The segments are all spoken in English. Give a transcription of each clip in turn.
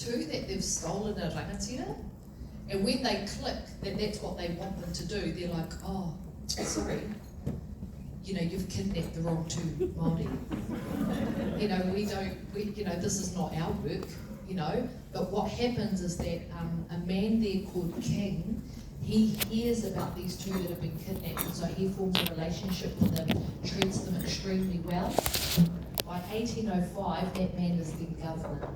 Two, that they've stolen a rangatira, and when they click that that's what they want them to do, they're like, oh, sorry, you've kidnapped the wrong two Māori. This is not our work, but what happens is that a man there called King, he hears about these two that have been kidnapped, and so he forms a relationship with them, treats them extremely well. By 1805, that man is then Governor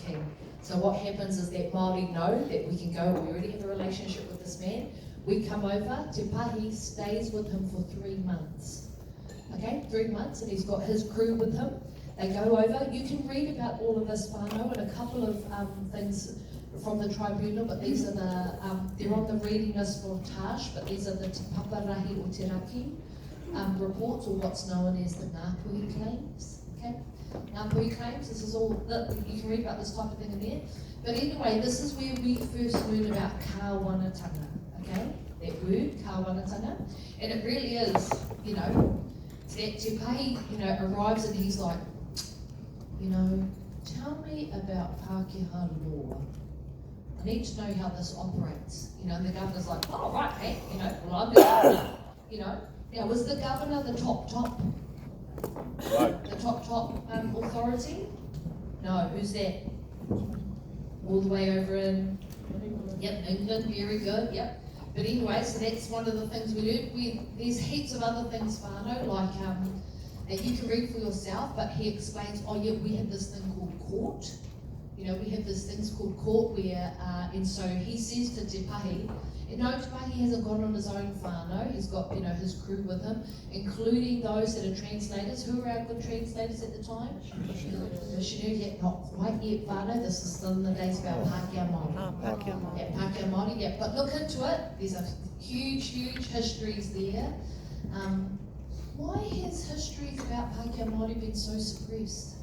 King. So what happens is that Māori know that we can go, we already have a relationship with this man. We come over, Te Pahi stays with him for 3 months. Okay, 3 months, and he's got his crew with him. They go over. You can read about all of this whānau and a couple of things from the tribunal, but these are they're on the reading list for Tash, but these are the Te Paparahi o Te Raki reports, or what's known as the Ngāpuhi claims. Okay, Ngāpuhi claims, this is all, you can read about this type of thing in there. But anyway, this is where we first learn about kāwanatanga, okay? That word, kāwanatanga. And it really is, that Te Pahi, arrives and he's like, tell me about Pākehā law. I need to know how this operates. And the governor's like, oh, right, hey, well, I'm the governor, Now, was the governor the top? Right. The top authority? No, who's that? All the way over in, England, very good, yep. But anyway, so that's one of the things we learned. There's heaps of other things, whānau, like, that you can read for yourself, but he explains, we have this thing called court. We have this thing called court where, and so he says to Te Pahi, Te Pahi hasn't gone on his own whānau, he's got, his crew with him, including those that are translators. Who were our good translators at the time? Missionary, not quite yet whānau, this is still in the days about Pākehā Māori. Pākehā Māori, yeah, but look into it, there's a huge histories there. Why has histories about Pākehā Māori been so suppressed?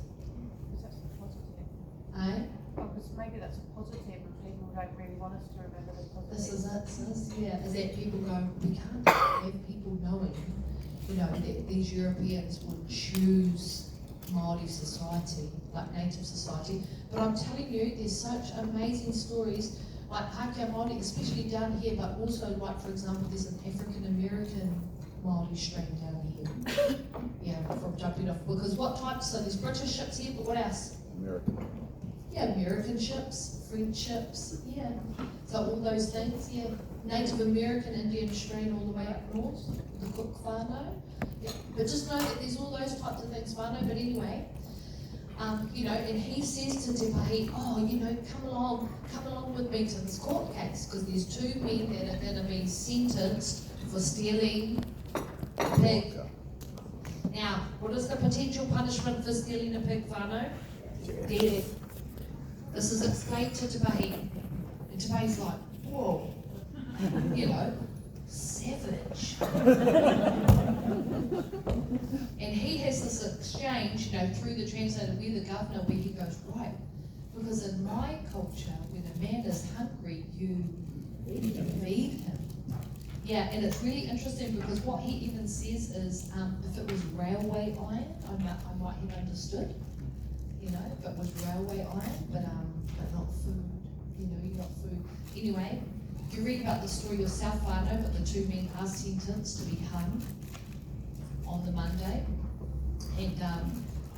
Because maybe that's a positive and people don't really want us to remember the positive. This is it, yeah. Is that people go, we can't have people knowing, that these Europeans would choose Māori society, like native society. But I'm telling you, there's such amazing stories, like Pākehā Māori, especially down here, but also, like, for example, there's an African American Māori strain down here. Yeah, from jumping off. Because what types? So there's British ships here, but what else? American. Yeah, American ships, French ships, yeah. So all those things, yeah. Native American, Indian strain all the way up north, the Cook whānau. Yeah. But just know that there's all those types of things whānau, but anyway, and he says to Te Pahi, come along with me to this court case, because there's two men that are going to be sentenced for stealing a pig. Now, what is the potential punishment for stealing a pig, whānau? Death. This is explained to Te Pahi, and Te Pahi's like, whoa, savage. And he has this exchange, through the translator with the governor, where he goes, right, because in my culture, when a man is hungry, you feed him. Yeah, and it's really interesting because what he even says is, if it was railway iron, I might have understood. If it was railway iron, but not food, not food. Anyway, you read about the story yourself, whānau, but the two men are sentenced to be hung on the Monday. And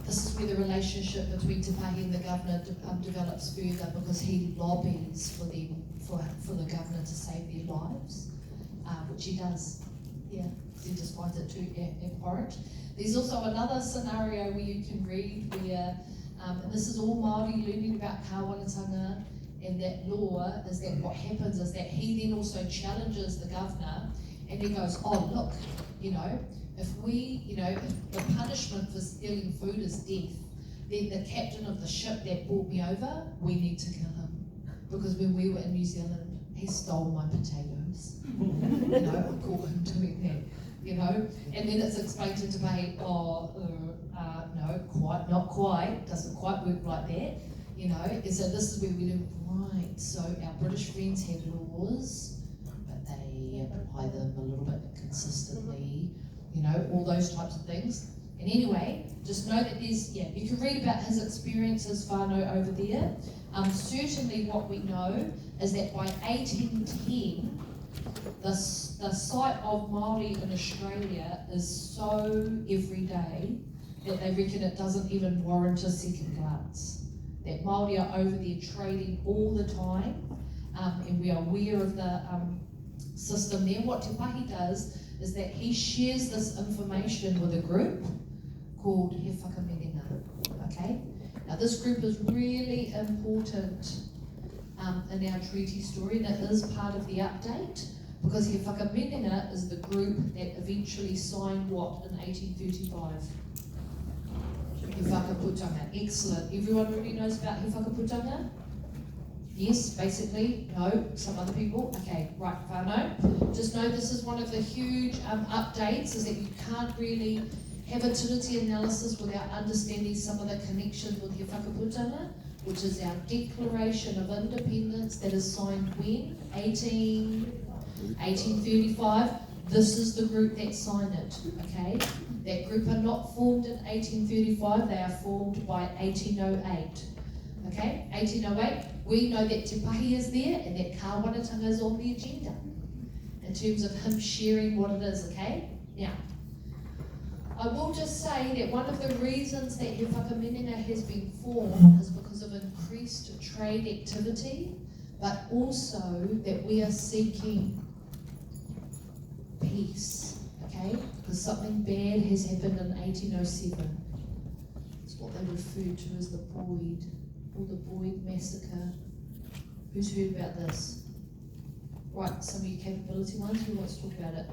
this is where the relationship between Te Pahi and the governor develops further, because he lobbies for them, for the governor to save their lives, which he does. Yeah, he just finds it too abhorrent. There's also another scenario where you can read where and this is all Māori learning about kāwanatanga and that law, is that what happens is that he then also challenges the governor, and he goes, oh look, if the punishment for stealing food is death, then the captain of the ship that brought me over, we need to kill him. Because when we were in New Zealand, he stole my potatoes. I caught him doing that, And then it's explained to Te Pahi, no, not quite, doesn't quite work like that, And so this is where we learn, right, so our British friends have laws, but they apply them a little bit inconsistently, all those types of things. And anyway, just know that you can read about his experiences, whānau, over there, Certainly what we know is that by 1810, the sight of Māori in Australia is so everyday that they reckon it doesn't even warrant a second glance. That Māori are over there trading all the time, and we are aware of the system there. What Te Pahi does is that he shares this information with a group called He Whakamenenga, okay? Now this group is really important in our treaty story, and it is part of the update, because He Whakamenenga is the group that eventually signed what in 1835? He Whakaputanga. Excellent. Everyone already knows about He Whakaputanga? Yes, basically. No, some other people. Okay, right, whānau. Just know this is one of the huge updates, is that you can't really have a tiriti analysis without understanding some of the connections with He Whakaputanga, which is our Declaration of Independence that is signed when? 1835. This is the group that signed it, okay? That group are not formed in 1835, they are formed by 1808. Okay, 1808, we know that Te Pahi is there and that Kāwanatanga is on the agenda in terms of him sharing what it is, okay? Now, I will just say that one of the reasons that He Whakamenenga has been formed is because of increased trade activity, but also that we are seeking peace, okay? Because something bad has happened in 1807. It's what they referred to as the Boyd, or the Boyd Massacre. Who's heard about this? Right, some of you capability ones, who wants to talk about it?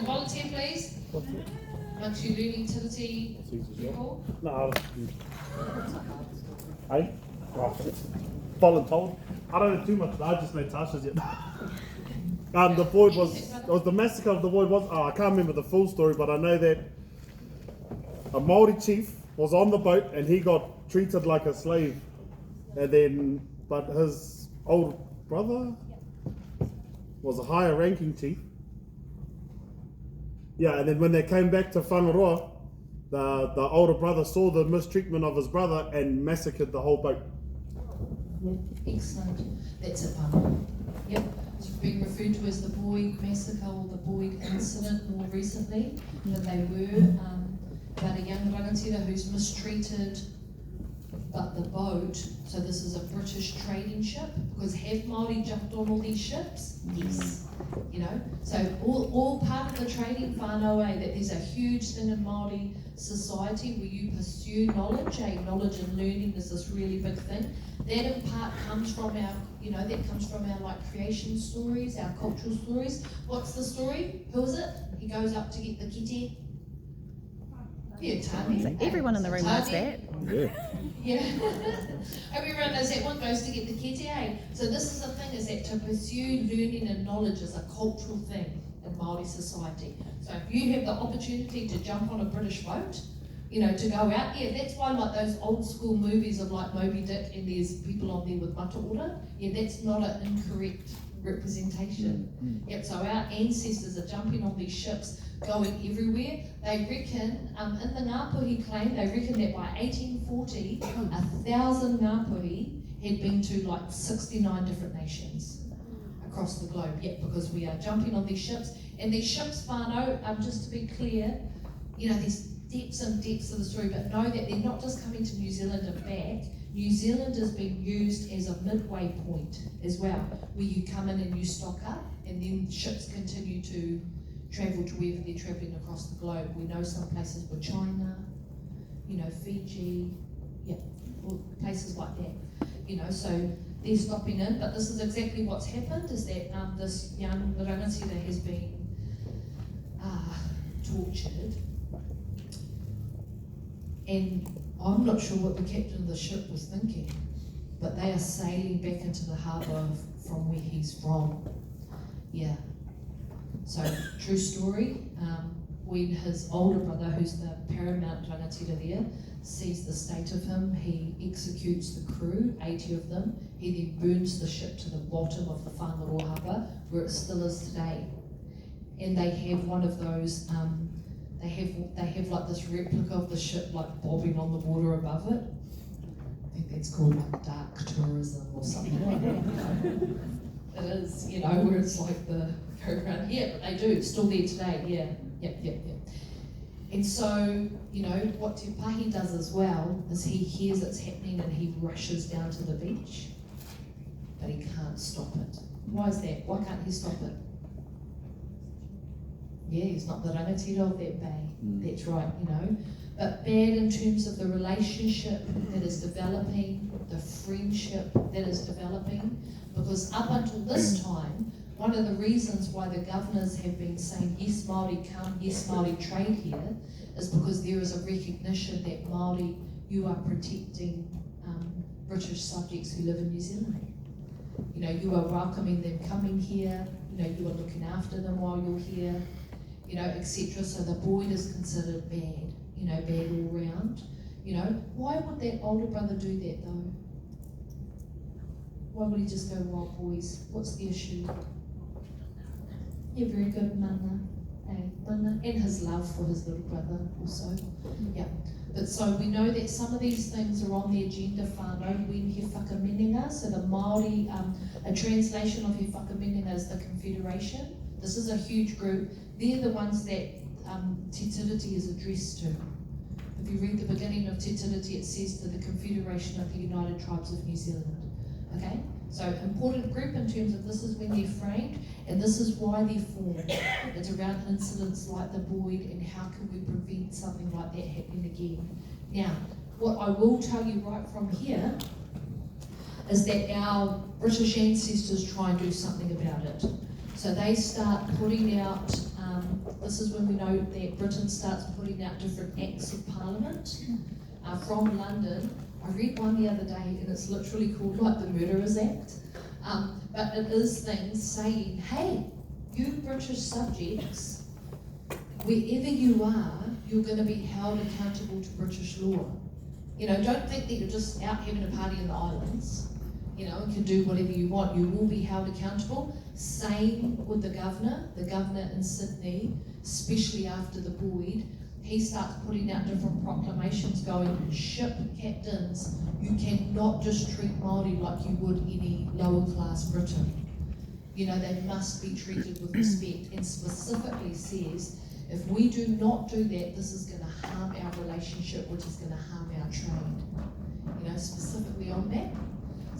Volunteer, please. Amongst you learning utility people. No, hey, voluntold. I don't know too much. I just know Tasha's yet. The Boyd was the massacre of the Boyd was. I can't remember the full story, but I know that a Māori chief was on the boat and he got treated like a slave, and then but his old brother was a higher ranking chief. Yeah, and then when they came back to Whangaroa, the older brother saw the mistreatment of his brother and massacred the whole boat. Excellent. That's it, Pam. Yep. It's being referred to as the Boyd Massacre or the Boyd Incident more recently, that they were about a young rangatira who's mistreated, but the boat, so this is a British trading ship, because have Māori jumped on all these ships? Yes. You know, so all part of the trading whānau, that there's a huge thing in Māori society where you pursue knowledge, knowledge and learning is this really big thing. That in part comes from our, that comes from our like creation stories, our cultural stories. What's the story? Who is it? He goes up to get the kite. Yeah, Tani. So everyone in the room knows that. Yeah. Yeah. Everyone knows that one goes to get the kete. So this is the thing, is that to pursue learning and knowledge is a cultural thing in Māori society. So if you have the opportunity to jump on a British boat, to go out, that's why like those old school movies of like Moby Dick and there's people on there with mata ora, that's not an incorrect representation. Yep, so our ancestors are jumping on these ships, going everywhere. They reckon, in the Ngāpuhi claim, they reckon that by 1840, 1,000 Ngāpuhi had been to like 69 different nations across the globe. Yep, because we are jumping on these ships. And these ships, whānau, just to be clear, there's depths and depths of the story, but know that they're not just coming to New Zealand and back. New Zealand is being used as a midway point as well, where you come in and you stock up, and then ships continue to travel to wherever they're travelling across the globe. We know some places were China, Fiji, or places like that. So they're stopping in, but this is exactly what's happened, is that this young rangatira has been tortured, and I'm not sure what the captain of the ship was thinking, but they are sailing back into the harbour from where he's from. Yeah. So, true story, when his older brother, who's the paramount rangatira there, sees the state of him, he executes the crew, 80 of them. He then burns the ship to the bottom of the Whangaroa harbour, where it still is today. and they have one of those. They have like this replica of the ship like bobbing on the water above it. I think that's called like dark tourism or something like that. It is, you know, where it's like the go around. Yeah, but they do. It's still there today. Yeah. Yep. And so, you know, what Te Pahi does as well is he hears it's happening and he rushes down to the beach, but he can't stop it. Why is that? Why can't he stop it? Yeah, he's not the rangatira of that bay. That's right, you know. But bad in terms of the relationship that is developing, the friendship that is developing, because up until this time, one of the reasons why the governors have been saying yes Māori come, yes Māori trade here, is because there is a recognition that Māori, you are protecting British subjects who live in New Zealand. You know, you are welcoming them coming here, you know, you are looking after them while you're here, you know, etc. So the void is considered bad, you know, bad all round. You know, why would that older brother do that though? Why would he just go, wild boys? What's the issue? Yeah, very good, mana. Mana. And his love for his little brother also. Yeah. But so we know that some of these things are on the agenda whānau when he whakamenenga. So the Māori, a translation of he whakamenenga is the Confederation. This is a huge group. They're the ones that Te Tiriti is addressed to. If you read the beginning of Te Tiriti, it says to the Confederation of the United Tribes of New Zealand. Okay? So important group in terms of this is when they're framed, and this is why they're formed. It's around incidents like the void and how can we prevent something like that happening again. Now, what I will tell you right from here is that our British ancestors try and do something about it. So they start putting out, this is when we know that Britain starts putting out different acts of parliament from London. I read one the other day and it's literally called like the Murderers Act. But it is things saying, hey, you British subjects, wherever you are, you're going to be held accountable to British law. You know, don't think that you're just out having a party in the islands, you know, and can do whatever you want. You will be held accountable. Same with the governor in Sydney, especially after the void. He starts putting out different proclamations going, ship captains, you cannot just treat Māori like you would any lower class Briton. You know, they must be treated with respect, and specifically says, if we do not do that, this is going to harm our relationship, which is going to harm our trade. You know, specifically on that.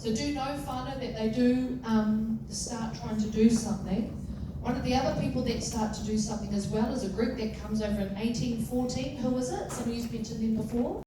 So do know, whānau, that they do start trying to do something. One of the other people that start to do something as well is a group that comes over in 1814. Who is it? Some of you mentioned them before.